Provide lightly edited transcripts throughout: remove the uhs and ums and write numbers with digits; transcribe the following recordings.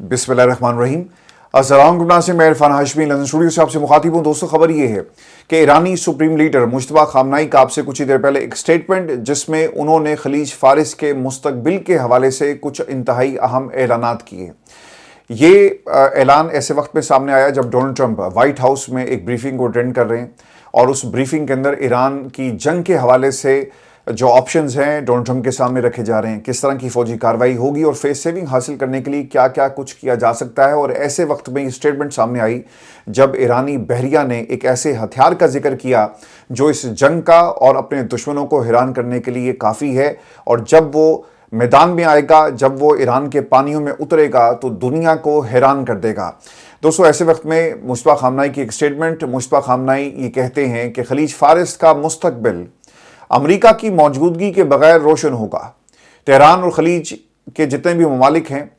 बिस्मिल्लाहिर्रहमानिर्रहीम। अस्सलाम वालेकुम, मैं इरफान हाशमी लंदन स्टूडियो से आपसे मुखातिब हूँ। दोस्तों, खबर ये है कि ईरानी सुप्रीम लीडर मुश्तबा खामनाई का आपसे कुछ ही देर पहले एक स्टेटमेंट, जिसमें उन्होंने खलीज फारिस के मुस्तकबिल के हवाले से कुछ इंतहाई अहम ऐलानात किए। ये ऐलान ऐसे वक्त में सामने आया जब डोनाल्ड ट्रंप व्हाइट हाउस में एक ब्रीफिंग को अटेंड कर रहे हैं और उस ब्रीफिंग के अंदर ईरान की जंग के हवाले से जो ऑप्शंस हैं डोनाल्ड ट्रंप के सामने रखे जा रहे हैं, किस तरह की फौजी कार्रवाई होगी और फेस सेविंग हासिल करने के लिए क्या क्या कुछ किया जा सकता है। और ऐसे वक्त में ये स्टेटमेंट सामने आई जब ईरानी बहरिया ने एक ऐसे हथियार का जिक्र किया जो इस जंग का और अपने दुश्मनों को हैरान करने के लिए काफ़ी है, और जब वो मैदान में आएगा, जब वो ईरान के पानियों में उतरेगा तो दुनिया को हैरान कर देगा। दोस्तों, ऐसे वक्त में मुश्तबा खामनाई की एक स्टेटमेंट, मुश्तबा खामनाई ये कहते हैं कि खलीज फारिस का मुस्तकबिल अमेरिका की मौजूदगी के बगैर रोशन होगा। तेहरान और खलीज के जितने भी ममालिक हैं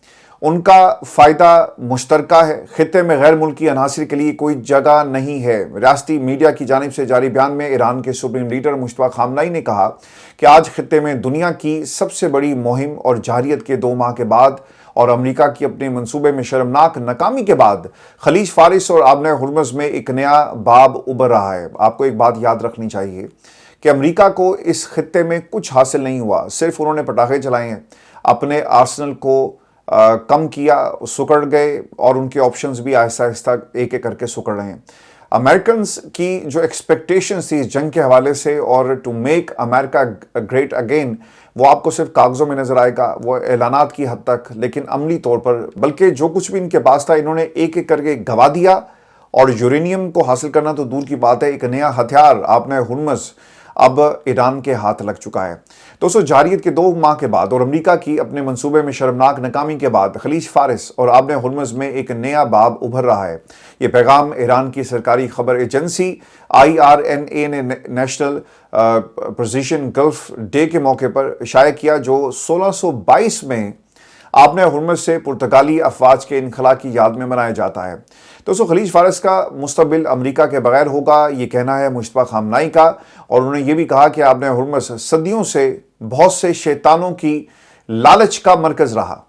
उनका फ़ायदा मुश्तरका है। खित्ते में गैर मुल्की अनासिर के लिए कोई जगह नहीं है। रियासती मीडिया की जानिब से जारी बयान में ईरान के सुप्रीम लीडर मुश्तबा खामनाई ने कहा कि आज खित्ते में दुनिया की सबसे बड़ी मुहिम और जारियत के 2 माह के बाद और अमेरिका की अपने मंसूबे में शर्मनाक नाकामी के बाद खलीज फारिस और आबने हुर्मुज़ में एक नया बाब उभर रहा है। आपको एक बात याद रखनी चाहिए कि अमेरिका को इस खित्ते में कुछ हासिल नहीं हुआ, सिर्फ उन्होंने पटाखे चलाए हैं, अपने आर्सनल को कम किया, सुकड़ गए और उनके ऑप्शंस भी आहिस्ता आहिस्ता एक एक करके सुकड़ रहे हैं। अमेरिकन्स की जो एक्सपेक्टेशंस थी इस जंग के हवाले से और to make America great again, वो आपको सिर्फ कागज़ों में नज़र आएगा, वो ऐलानात की हद तक, लेकिन अमली तौर पर बल्कि जो कुछ भी इनके पास था इन्होंने एक एक करके गवा दिया। और यूरेनियम को हासिल करना तो दूर की बात है, एक नया हथियार आपने हुर्मुज़ अब ईरान के हाथ लग चुका है। दोस्तों, जारियत के 2 माह के बाद और अमेरिका की अपने मंसूबे में शर्मनाक नाकामी के बाद खलीज फारिस और आबने हुर्मुज़ में एक नया बाब उभर रहा है। ये पैगाम ईरान की सरकारी खबर एजेंसी IRNA ने नेशनल पर्शियन गल्फ डे के मौके पर शाया किया, जो 1622 में आबने हुर्मुज़ से पुर्तगाली अफवाज के इनखला की याद में मनाया जाता है। दोस्तों, खलीज फारिस का मुस्तकबिल अमेरिका के बगैर होगा, ये कहना है मुश्तबा खामनाई का। और उन्होंने ये भी कहा कि आबने हुर्मुज़ सदियों से बहुत से शैतानों की लालच का मरकज रहा।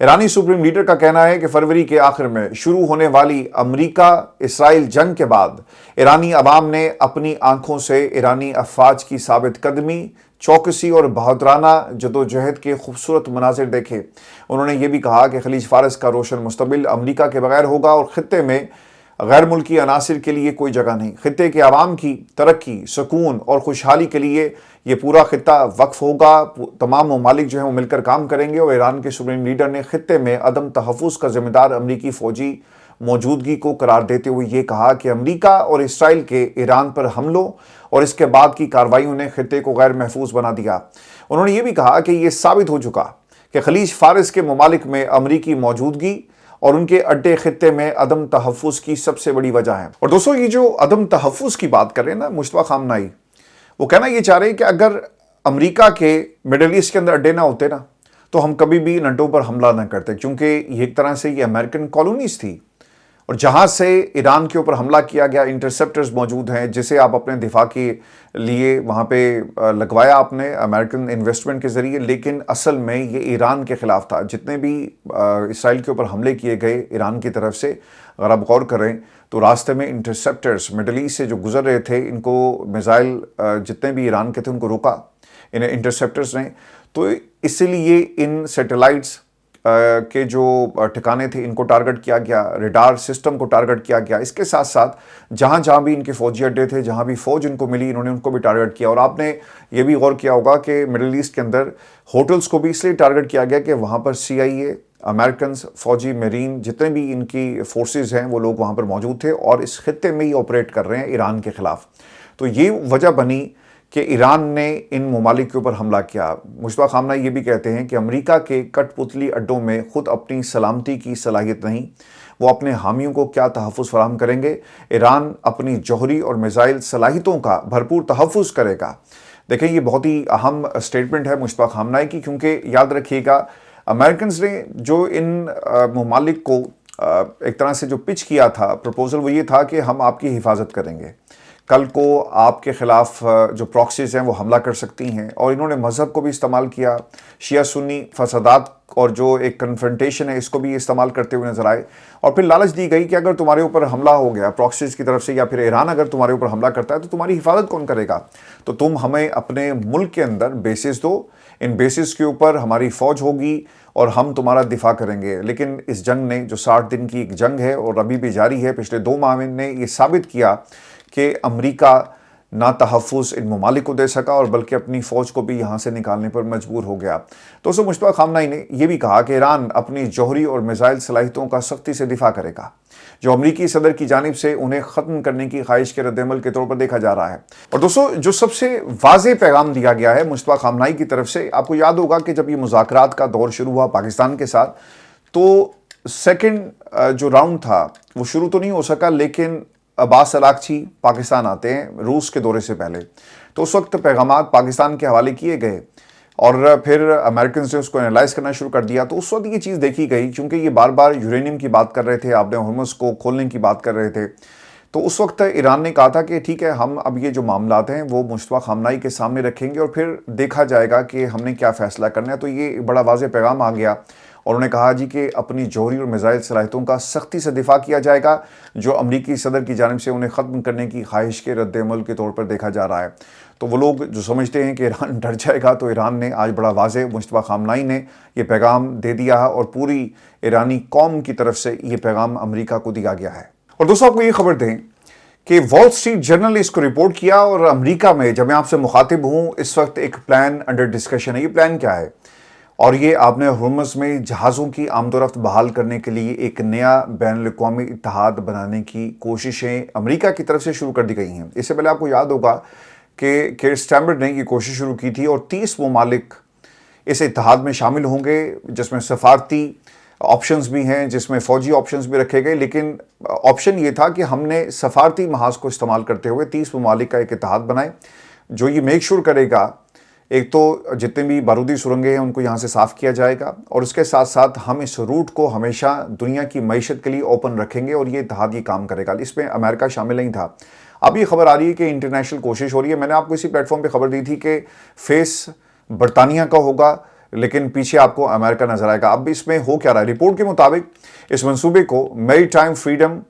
ईरानी सुप्रीम लीडर का कहना है कि फरवरी के आखिर में शुरू होने वाली अमेरिका इसराइल जंग के बाद ईरानी अवाम ने अपनी आंखों से ईरानी अफवाज की साबित कदमी, चौकसी और बहादुराना जदोजहद के खूबसूरत मनाजिर देखे। उन्होंने ये भी कहा कि खलीज फारिस का रोशन मुस्तकबिल अमेरिका के बगैर होगा और खित्ते में गैर मुल्की अनासिर के लिए कोई जगह नहीं। खित्ते के अवाम की तरक्की, सुकून और खुशहाली के लिए ये पूरा खित्ता वक्फ होगा। तमाम ममालिक जो हैं वो मिलकर काम करेंगे। और ईरान के सुप्रीम लीडर ने खित्ते में अदम तहफ़्फ़ुज़ का जिम्मेदार अमरीकी फ़ौजी मौजूदगी को करार देते हुए ये कहा कि अमेरिका और इसराइल के ईरान पर हमलों और इसके बाद की कार्रवाइयों ने खित्ते को गैर महफूज बना दिया। उन्होंने ये भी कहा कि ये साबित हो चुका कि खलीज फारिस के ममालिक में अमरीकी मौजूदगी और उनके अड्डे खित्ते में अदम तहफ़्फ़ुज़ की सबसे बड़ी वजह है। और दोस्तों, ये जो अदम तहफ़्फ़ुज़ की बात कर रहे हैं ना मुश्तबा खामनाई, वो कहना ये चाह रहे हैं कि अगर अमेरिका के मिडल ईस्ट के अंदर अड्डे ना होते ना तो हम कभी भी इन अड्डों पर हमला ना करते, क्योंकि ये एक तरह से ये अमेरिकन कॉलोनीज थी और जहाँ से ईरान के ऊपर हमला किया गया। इंटरसेप्टर्स मौजूद हैं जिसे आप अपने दिफा के लिए वहाँ पे लगवाया आपने अमेरिकन इन्वेस्टमेंट के ज़रिए, लेकिन असल में ये ईरान के ख़िलाफ़ था। जितने भी इसराइल के ऊपर हमले किए गए ईरान की तरफ से, अगर आप गौर करें तो रास्ते में इंटरसेप्टर्स मिडल ईस्ट से जो गुजर रहे थे, इनको मिसाइल जितने भी ईरान के थे उनको रोका इन इंटरसेप्टर्स ने। तो इसीलिए इन सैटेलाइट्स के जो ठिकाने थे इनको टारगेट किया गया, रेडार सिस्टम को टारगेट किया गया। इसके साथ साथ जहाँ जहाँ भी इनके फौजी अड्डे थे, जहाँ भी फौज इनको मिली, इन्होंने उनको भी टारगेट किया। और आपने ये भी गौर किया होगा कि मिडिल ईस्ट के अंदर होटल्स को भी इसलिए टारगेट किया गया कि वहाँ पर CIA, अमेरिकन फौजी, मरीन, जितने भी इनकी फोर्सेज हैं वो लोग वहाँ पर मौजूद थे और इस खित्ते में ही ऑपरेट कर रहे हैं ईरान के ख़िलाफ़। तो ये वजह बनी कि ईरान ने इन ममालिक के ऊपर हमला किया। मुश्तबा खामनाई ये भी कहते हैं कि अमेरिका के कठपुतली अड्डों में खुद अपनी सलामती की सलाहियत नहीं, वो अपने हामियों को क्या तहफ़्फ़ुज़ फराहम करेंगे। ईरान अपनी जौहरी और मिसाइल सलाहियतों का भरपूर तहफ़्फ़ुज़ करेगा। देखें, ये बहुत ही अहम स्टेटमेंट है मुश्तबा खामनाई की, क्योंकि याद रखिएगा अमेरिकन्स ने जो इन ममालिक को एक तरह से जो पिच किया था प्रपोज़ल, वो ये था कि हम आपकी हिफाजत करेंगे, कल को आपके ख़िलाफ़ जो प्रॉक्सीज़ हैं वो हमला कर सकती हैं। और इन्होंने मज़हब को भी इस्तेमाल किया, शिया सुन्नी फसादात اور جو ایک کنفرنٹیشن ہے اس کو بھی استعمال کرتے ہوئے نظر آئے، اور پھر لالچ دی گئی کہ اگر تمہارے اوپر حملہ ہو گیا پراکسیز کی طرف سے، یا پھر ایران اگر تمہارے اوپر حملہ کرتا ہے تو تمہاری حفاظت کون کرے گا؟ تو تم ہمیں اپنے ملک کے اندر بیسز دو، ان بیسز کے اوپر ہماری فوج ہوگی اور ہم تمہارا دفاع کریں گے۔ لیکن اس جنگ نے جو 60 دن کی ایک جنگ ہے اور ابھی بھی جاری ہے، پچھلے 2 ماہ نے یہ ثابت کیا کہ امریکہ نہ تحفظ ان ممالک کو دے سکا اور بلکہ اپنی فوج کو بھی یہاں سے نکالنے پر مجبور ہو گیا۔ تو اسے مشتبہ خامنہئی نے یہ بھی کہا کہ ایران اپنی جوہری اور میزائل صلاحیتوں کا سختی سے دفاع کرے گا، جو امریکی صدر کی جانب سے انہیں ختم کرنے کی خواہش کے رد عمل کے طور پر دیکھا جا رہا ہے۔ اور دوستو، جو سب سے واضح پیغام دیا گیا ہے مشتبہ خامنہئی کی طرف سے، آپ کو یاد ہوگا کہ جب یہ مذاکرات کا دور شروع ہوا پاکستان کے ساتھ، تو سیکنڈ جو راؤنڈ تھا وہ شروع تو نہیں ہو سکا، لیکن عباس اراغچی پاکستان آتے ہیں روس کے دورے سے پہلے، تو اس وقت پیغامات پاکستان کے حوالے کیے گئے اور پھر امریکنز نے اس کو انالائز کرنا شروع کر دیا۔ تو اس وقت یہ چیز دیکھی گئی، چونکہ یہ بار بار یورینیم کی بات کر رہے تھے، آپ نے ہرمز کو کھولنے کی بات کر رہے تھے، تو اس وقت ایران نے کہا تھا کہ ٹھیک ہے، ہم اب یہ جو معاملات ہیں وہ مشتبہ خامنہئی کے سامنے رکھیں گے اور پھر دیکھا جائے گا کہ ہم نے کیا فیصلہ کرنا ہے۔ تو یہ بڑا واضح پیغام آ گیا اور انہوں نے کہا جی کہ اپنی جوہری اور میزائل صلاحیتوں کا سختی سے دفاع کیا جائے گا، جو امریکی صدر کی جانب سے انہیں ختم کرنے کی خواہش کے رد عمل کے طور پر دیکھا جا رہا ہے۔ تو وہ لوگ جو سمجھتے ہیں کہ ایران ڈر جائے گا، تو ایران نے آج بڑا واضح مشتبہ خامنہئی نے یہ پیغام دے دیا ہے اور پوری ایرانی قوم کی طرف سے یہ پیغام امریکہ کو دیا گیا ہے۔ اور دوستوں، آپ کو یہ خبر دیں کہ وال اسٹریٹ جرنل نے اس کو رپورٹ کیا، اور امریکہ میں جب میں آپ سے مخاطب ہوں اس وقت ایک پلان انڈر ڈسکشن ہے۔ یہ پلان کیا ہے؟ اور یہ آپ نے ہرمز میں جہازوں کی آمد و رفت بحال کرنے کے لیے ایک نیا بین الاقوامی اتحاد بنانے کی کوششیں امریکہ کی طرف سے شروع کر دی گئی ہیں۔ اس سے پہلے آپ کو یاد ہوگا کہ کیئر سٹارمر نے یہ کوشش شروع کی تھی اور 30 ممالک اس اتحاد میں شامل ہوں گے، جس میں سفارتی آپشنز بھی ہیں، جس میں فوجی آپشنز بھی رکھے گئے، لیکن آپشن یہ تھا کہ ہم نے سفارتی محاذ کو استعمال کرتے ہوئے 30 ممالک کا ایک اتحاد بنائے، جو یہ میک شور کرے گا ایک تو جتنے بھی بارودی سرنگیں ہیں ان کو یہاں سے صاف کیا جائے گا، اور اس کے ساتھ ساتھ ہم اس روٹ کو ہمیشہ دنیا کی معیشت کے لیے اوپن رکھیں گے، اور یہ اتحاد یہ کام کرے گا۔ اس میں امریکہ شامل نہیں تھا۔ اب یہ خبر آ رہی ہے کہ انٹرنیشنل کوشش ہو رہی ہے۔ میں نے آپ کو اسی پلیٹ فارم پہ خبر دی تھی کہ فیس برطانیہ کا ہوگا، لیکن پیچھے آپ کو امریکہ نظر آئے گا۔ اب اس میں ہو کیا رہا ہے؟ رپورٹ کے مطابق اس منصوبے کو میری ٹائم فریڈم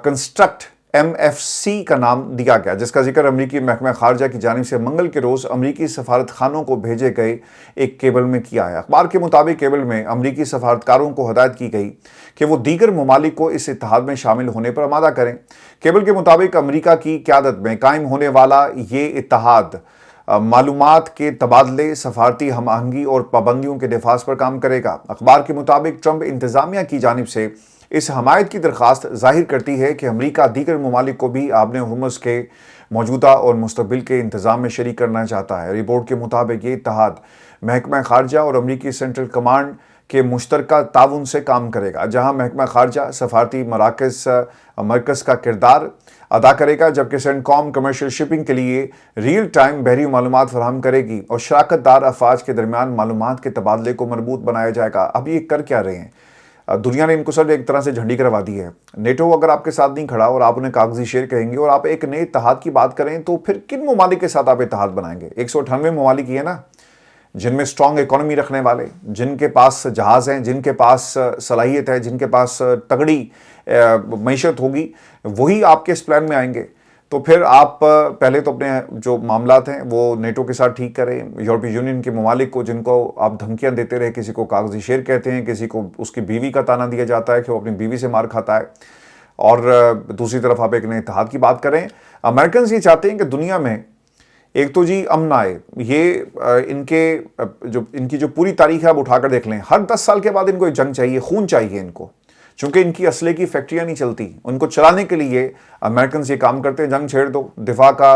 کنسٹرکٹ MFC کا نام دیا گیا، جس کا ذکر امریکی محکمہ خارجہ کی جانب سے منگل کے روز امریکی سفارت خانوں کو بھیجے گئے ایک کیبل میں کیا ہے۔ اخبار کے مطابق کیبل میں امریکی سفارتکاروں کو ہدایت کی گئی کہ وہ دیگر ممالک کو اس اتحاد میں شامل ہونے پر آمادہ کریں۔ کیبل کے مطابق امریکہ کی قیادت میں قائم ہونے والا یہ اتحاد معلومات کے تبادلے، سفارتی ہم آہنگی اور پابندیوں کے دفاع پر کام کرے گا۔ اخبار کے مطابق ٹرمپ انتظامیہ کی جانب سے اس حمایت کی درخواست ظاہر کرتی ہے کہ امریکہ دیگر ممالک کو بھی آبِ ہرمز کے موجودہ اور مستقبل کے انتظام میں شریک کرنا چاہتا ہے۔ رپورٹ کے مطابق یہ اتحاد محکمہ خارجہ اور امریکی سینٹرل کمانڈ کے مشترکہ تعاون سے کام کرے گا، جہاں محکمہ خارجہ سفارتی مرکز کا کردار ادا کرے گا، جبکہ سینٹ کام کمرشل شپنگ کے لیے ریئل ٹائم بحری معلومات فراہم کرے گی اور شراکت دار افواج کے درمیان معلومات کے تبادلے کو مربوط بنایا جائے گا۔ اب یہ کر کیا رہے ہیں؟ دنیا نے ان کو سر ایک طرح سے جھنڈی کروا دی ہے۔ نیٹو اگر آپ کے ساتھ نہیں کھڑا اور آپ انہیں کاغذی شیر کہیں گے اور آپ ایک نئے اتحاد کی بات کریں، تو پھر کن ممالک کے ساتھ آپ اتحاد بنائیں گے؟ 198 ممالک ہی ہے نا، جن میں سٹرونگ اکانومی رکھنے والے، جن کے پاس جہاز ہیں، جن کے پاس صلاحیت ہے، جن کے پاس تگڑی معیشت ہوگی، وہی آپ کے اس پلان میں آئیں گے۔ تو پھر آپ پہلے تو اپنے جو معاملات ہیں وہ نیٹو کے ساتھ ٹھیک کریں۔ یورپی یونین کے ممالک کو جن کو آپ دھمکیاں دیتے رہے، کسی کو کاغذی شیر کہتے ہیں، کسی کو اس کی بیوی کا تانا دیا جاتا ہے کہ وہ اپنی بیوی سے مار کھاتا ہے، اور دوسری طرف آپ ایک نئے اتحاد کی بات کریں۔ امریکنز یہ چاہتے ہیں کہ دنیا میں ایک تو جی امن آئے۔ یہ ان کی جو پوری تاریخ ہے آپ اٹھا کر دیکھ لیں، ہر 10 سال کے بعد ان کو ایک جنگ چاہیے، خون چاہیے ان کو، چونکہ ان کی اسلحے کی فیکٹریاں نہیں چلتی، ان کو چلانے کے لیے امریکنز یہ کام کرتے ہیں، جنگ چھیڑ دو، دفاع کا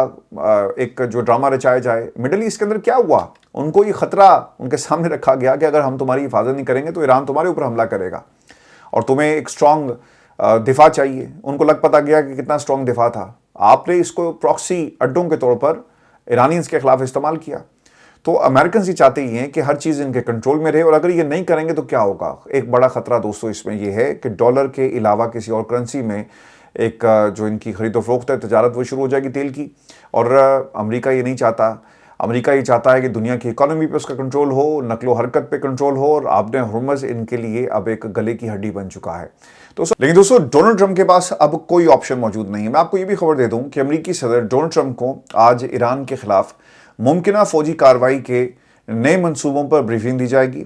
ایک جو ڈرامہ رچایا جائے۔ مڈل ایسٹ کے اندر کیا ہوا؟ ان کو یہ خطرہ ان کے سامنے رکھا گیا کہ اگر ہم تمہاری حفاظت نہیں کریں گے تو ایران تمہارے اوپر حملہ کرے گا اور تمہیں ایک سٹرونگ دفاع چاہیے۔ ان کو لگ پتا گیا کہ کتنا سٹرونگ دفاع تھا، آپ نے اس کو پراکسی اڈوں کے طور پر ایرانیز کے خلاف استعمال کیا۔ تو امریکنز یہ چاہتے ہی ہیں کہ ہر چیز ان کے کنٹرول میں رہے، اور اگر یہ نہیں کریں گے تو کیا ہوگا؟ ایک بڑا خطرہ دوستو اس میں یہ ہے کہ ڈالر کے علاوہ کسی اور کرنسی میں ایک جو ان کی خرید و فروخت ہے، تجارت، وہ شروع ہو جائے گی تیل کی، اور امریکہ یہ نہیں چاہتا۔ अमेरिका ये चाहता है कि दुनिया की इकोनॉमी पे उसका कंट्रोल हो, नकलो हरकत पे कंट्रोल हो, और आपने हुर्मुज़ इनके लिए अब एक गले की हड्डी बन चुका है। लेकिन दोस्तों डोनाल्ड ट्रंप के पास अब कोई ऑप्शन मौजूद नहीं है। मैं आपको ये भी खबर दे दूं कि अमेरिकी सदर डोनाल्ड ट्रंप को आज ईरान के खिलाफ मुमकिना फौजी कार्रवाई के नए मंसूबों पर ब्रीफिंग दी जाएगी।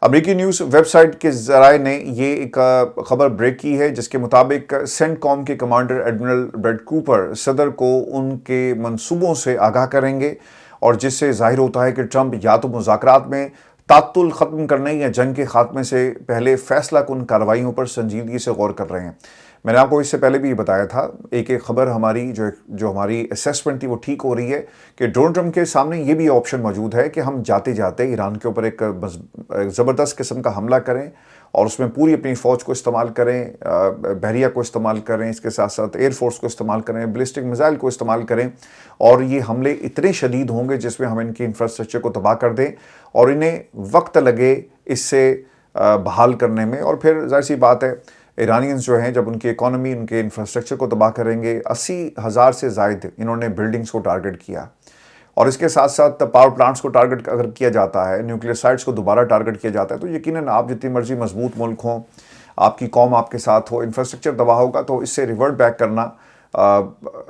अमेरिकी न्यूज़ वेबसाइट के ज़राए ने ये एक खबर ब्रेक की है, जिसके मुताबिक सेंटकॉम के कमांडर एडमिरल ब्रैड कूपर सदर को उनके मंसूबों से आगाह करेंगे, और जिससे जाहिर होता है कि ट्रंप या तो मुज़ाकरात में तात्तुल ख़त्म करने या जंग के खात्मे से पहले फैसला कुन कार्रवाइयों पर संजीदगी से गौर कर रहे हैं। मैंने आपको इससे पहले भी बताया था, एक खबर हमारी जो हमारी असेसमेंट थी वो ठीक हो रही है कि डोनाल्ड ट्रंप के सामने ये भी ऑप्शन मौजूद है कि हम जाते जाते ईरान के ऊपर एक ज़बरदस्त किस्म का हमला करें और उसमें पूरी अपनी फ़ौज को इस्तेमाल करें, बहरिया को इस्तेमाल करें, इसके साथ साथ एयरफोर्स को इस्तेमाल करें, बैलिस्टिक मिसाइल को इस्तेमाल करें, और ये हमले इतने शदीद होंगे जिसमें हम इनकी इंफ्रास्ट्रक्चर को तबाह कर दें और इन्हें वक्त लगे इससे बहाल करने में। और फिर जाहिर सी बात है, ईरानियंस जो हैं जब उनकी इकोनॉमी, उनके इंफ्रास्ट्रक्चर को तबाह करेंगे, 80,000 से ज़ायद इन्होंने बिल्डिंग्स को टारगेट किया, और इसके साथ साथ पावर प्लांट्स को टारगेट अगर किया जाता है, न्यूक्लियर साइट्स को दोबारा टारगेट किया जाता है, तो यकीनन आप जितनी मर्जी मजबूत मुल्क हों, आपकी कौम आपके साथ हो, इंफ्रास्ट्रक्चर तबाह होगा तो इससे रिवर्ट बैक करना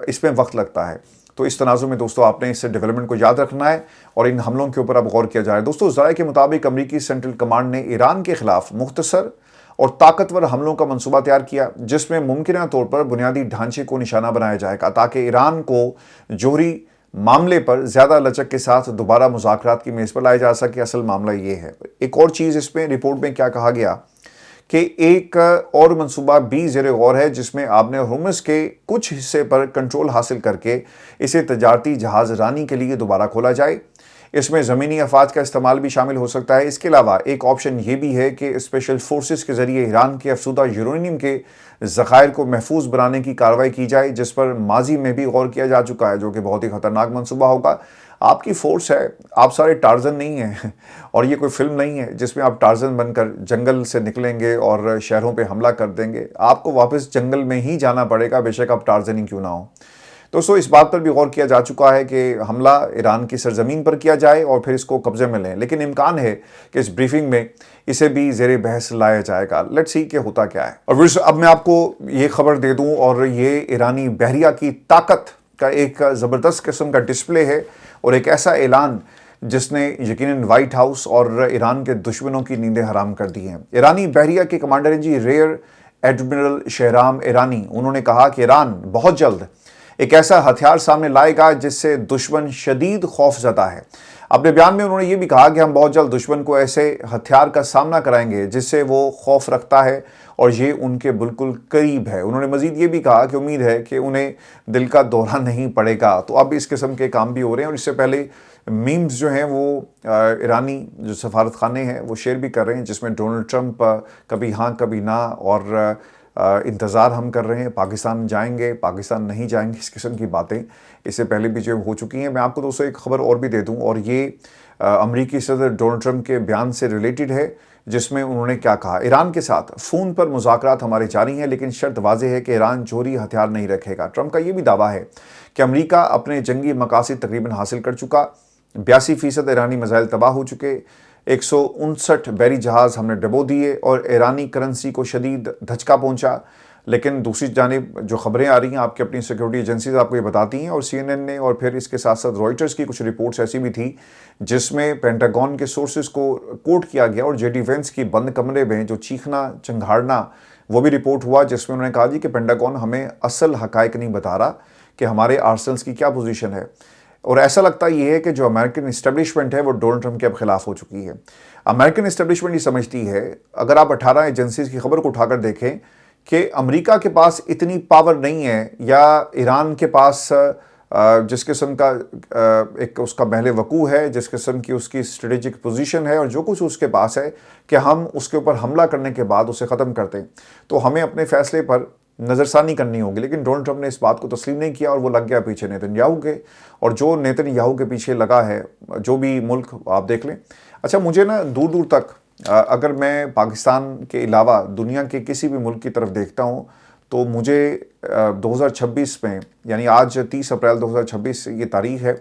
इसमें वक्त लगता है। तो इस तनाज़ुर में दोस्तों आपने इस डेवलपमेंट को याद रखना है और इन हमलों के ऊपर अब गौर किया जाए। दोस्तों ज़राए के मुताबिक अमरीकी सेंट्रल कमांड ने ईरान के खिलाफ मुख्तसर और ताकतवर हमलों का मंसूबा तैयार किया, जिसमें मुमकिना तौर पर बुनियादी ढांचे को निशाना बनाया जाएगा ताकि ईरान को जोहरी मामले पर ज़्यादा लचक के साथ दोबारा मुज़ाकरात की मेज़ पर लाया जा सके। असल मामला ये है। एक और चीज़ इसमें रिपोर्ट में क्या कहा गया कि एक और मंसूबा भी ज़ेरे गौर है, जिसमें आपने हुर्मुज़ के कुछ हिस्से पर कंट्रोल हासिल करके इसे तजारती जहाज़ रानी के लिए दोबारा खोला जाए। इसमें ज़मीनी अफवाज का इस्तेमाल भी शामिल हो सकता है। इसके अलावा एक ऑप्शन ये भी है कि स्पेशल फोर्सेस के ज़रिए ईरान के अफसुदा यूरेनियम के ज़खायर को महफूज बनाने की कार्रवाई की जाए, जिस पर माजी में भी गौर किया जा चुका है, जो कि बहुत ही ख़तरनाक मंसूबा होगा। आपकी फ़ोर्स है, आप सारे टार्ज़न नहीं हैं और ये कोई फिल्म नहीं है जिसमें आप टार्ज़न बनकर जंगल से निकलेंगे और शहरों पे हमला कर देंगे। आपको वापस जंगल में ही जाना पड़ेगा, बेशक आप टार्ज़न ही क्यों ना हो। दोस्तों इस बात पर भी गौर किया जा चुका है कि हमला ईरान की सरजमीन पर किया जाए और फिर इसको कब्जे में लें, लेकिन इम्कान है कि इस ब्रीफिंग में इसे भी ज़ेरे बहस लाया जाएगा। लेट्स सी कि होता क्या है। और अब मैं आपको ये खबर दे दूं, और ये ईरानी बहरिया की ताकत का एक ज़बरदस्त किस्म का डिस्प्ले है और एक ऐसा ऐलान जिसने यकीनन व्हाइट हाउस और ईरान के दुश्मनों की नींदें हराम कर दी हैं। ईरानी बहरिया के commander in chief rear admiral Shahram Irani, उन्होंने कहा कि ईरान बहुत जल्द एक ऐसा हथियार सामने लाएगा जिससे दुश्मन शदीद खौफजदा है। अपने बयान में उन्होंने ये भी कहा कि हम बहुत जल्द दुश्मन को ऐसे हथियार का सामना कराएंगे जिससे वो खौफ रखता है और ये उनके बिल्कुल करीब है। उन्होंने मजीद ये भी कहा कि उम्मीद है कि उन्हें दिल का दौरा नहीं पड़ेगा। तो अब इस किस्म के काम भी हो रहे हैं, और इससे पहले मीम्स जो हैं वो ईरानी जो सफारत खाने हैं वो शेयर भी कर रहे हैं, जिसमें डोनाल्ड ट्रंप कभी हाँ कभी ना और इंतज़ार हम कर रहे हैं, पाकिस्तान जाएंगे, पाकिस्तान नहीं जाएंगे, इस किस्म की बातें इससे पहले भी जो हो चुकी हैं। मैं आपको दोस्तों एक खबर और भी दे दूं, और ये अमरीकी सदर डोनाल्ड ट्रंप के बयान से रिलेटेड है, जिसमें उन्होंने क्या कहा। ईरान के साथ फ़ोन पर मुज़ाकरात हमारे जारी हैं, लेकिन शर्त वाज़ेह है कि ईरान जोहरी हथियार नहीं रखेगा। ट्रंप का ये भी दावा है कि अमरीका अपने जंगी मकासद तकरीबन हासिल कर चुका, 82% ईरानी मिसाइल तबाह हो चुके, 159 बहरी जहाज़ हमने डबो दिए और ईरानी करेंसी को शदीद धचका पहुंचा। लेकिन दूसरी जानिब जो खबरें आ रही हैं, आपकी अपनी सिक्योरिटी एजेंसीज आपको ये बताती हैं, और CNN ने और फिर इसके साथ साथ रॉयटर्स की कुछ रिपोर्ट्स ऐसी भी थी जिसमें पेंटागन के सोर्सेज को कोट किया गया, और जे डिफेंस की बंद कमरे में जो चीखना चंगाड़ना वो भी रिपोर्ट हुआ, जिसमें उन्होंने कहा जी कि पेंटागन हमें असल हकायक नहीं बता रहा कि हमारे आर्सनल्स की क्या पोजीशन है। और ऐसा लगता ये है कि जो अमेरिकन इस्टेब्लिशमेंट है वो डोनाल्ड ट्रंप के अब खिलाफ हो चुकी है। अमेरिकन इस्टेब्लिशमेंट ये समझती है, अगर आप 18 एजेंसीज की खबर को उठाकर देखें, कि अमेरिका के पास इतनी पावर नहीं है, या ईरान के पास जिस किस्म का एक उसका महल वकू है, जिस किस्म की उसकी स्ट्रेटेजिक पोजीशन है, और जो कुछ उसके पास है कि हम उसके ऊपर हमला करने के बाद उसे ख़त्म करते हैं, तो हमें अपने फैसले पर नज़रसानी करनी होगी। लेकिन डोनाल्ड ट्रंप ने इस बात को तस्लीम नहीं किया और वो लग गया पीछे नेतन्याहू के, और जो नेतन्याहू के पीछे लगा है जो भी मुल्क आप देख लें। अच्छा, मुझे ना दूर दूर तक अगर मैं पाकिस्तान के अलावा दुनिया के किसी भी मुल्क की तरफ देखता हूँ, तो मुझे 2026 में, यानी आज 30 अप्रैल 2026 ये तारीख है,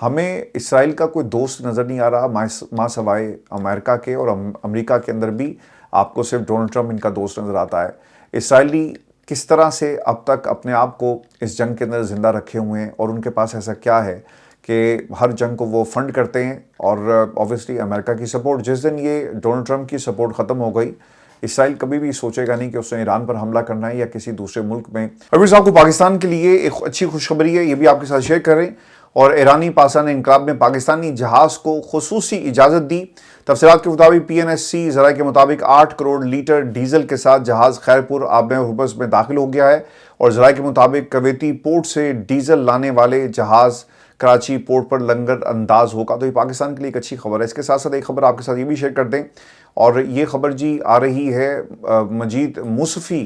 ہمیں اسرائیل کا کوئی دوست نظر نہیں آ رہا ماں سوائے امریکہ کے، اور امریکہ کے اندر بھی آپ کو صرف ڈونلڈ ٹرمپ ان کا دوست نظر آتا ہے۔ اسرائیلی کس طرح سے اب تک اپنے آپ کو اس جنگ کے اندر زندہ رکھے ہوئے ہیں، اور ان کے پاس ایسا کیا ہے کہ ہر جنگ کو وہ فنڈ کرتے ہیں، اور اوبویسلی امریکہ کی سپورٹ، جس دن یہ ڈونلڈ ٹرمپ کی سپورٹ ختم ہو گئی، اسرائیل کبھی بھی سوچے گا نہیں کہ اس نے ایران پر حملہ کرنا ہے یا کسی دوسرے ملک میں۔ ابھی صاحب کو پاکستان کے لیے ایک اچھی خوشخبری ہے، یہ بھی آپ کے ساتھ شیئر کر رہے ہیں، اور ایرانی پاسدار انقلاب نے پاکستانی جہاز کو خصوصی اجازت دی۔ تفصیلات کے مطابق PNSC ذرائع کے مطابق 8 کروڑ لیٹر ڈیزل کے ساتھ جہاز خیرپور آب ہرمز میں داخل ہو گیا ہے، اور ذرائع کے مطابق کویتی پورٹ سے ڈیزل لانے والے جہاز کراچی پورٹ پر لنگر انداز ہوگا۔ تو یہ پاکستان کے لیے ایک اچھی خبر ہے۔ اس کے ساتھ ساتھ ایک خبر آپ کے ساتھ یہ بھی شیئر کر دیں، اور یہ خبر جی آ رہی ہے مجید موصفی،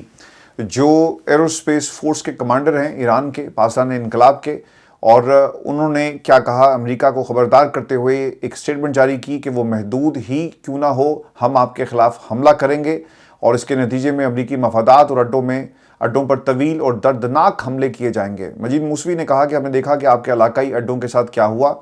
جو ایرو اسپیس فورس کے کمانڈر ہیں ایران کے، پاسدار انقلاب کے، اور انہوں نے کیا کہا، امریکہ کو خبردار کرتے ہوئے ایک سٹیٹمنٹ جاری کی کہ وہ محدود ہی کیوں نہ ہو، ہم آپ کے خلاف حملہ کریں گے، اور اس کے نتیجے میں امریکی مفادات اور اڈوں پر طویل اور دردناک حملے کیے جائیں گے۔ مجید موصفی نے کہا کہ ہم نے دیکھا کہ آپ کے علاقائی اڈوں کے ساتھ کیا ہوا،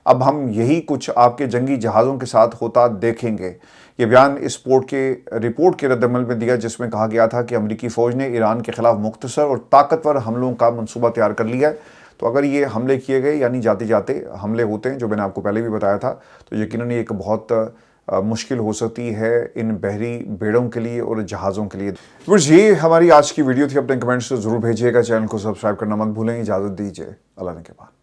اب ہم یہی کچھ آپ کے جنگی جہازوں کے ساتھ ہوتا دیکھیں گے۔ یہ بیان اس پورٹ کے رپورٹ کے رد عمل میں دیا، جس میں کہا گیا تھا کہ امریکی فوج نے ایران کے خلاف مختصر اور طاقتور حملوں کا منصوبہ تیار کر لیا ہے۔ تو اگر یہ حملے کیے گئے، یعنی جاتے جاتے حملے ہوتے ہیں، جو میں نے آپ کو پہلے بھی بتایا تھا، تو یقیناً یہ ایک بہت مشکل ہو سکتی ہے ان بحری بیڑوں کے لیے اور جہازوں کے لیے۔ بس یہ ہماری آج کی ویڈیو تھی، اپنے کمنٹس ضرور بھیجیے گا، چینل کو سبسکرائب کرنا مت بھولیں۔ اجازت دیجیے، اللہ نے کے بعد۔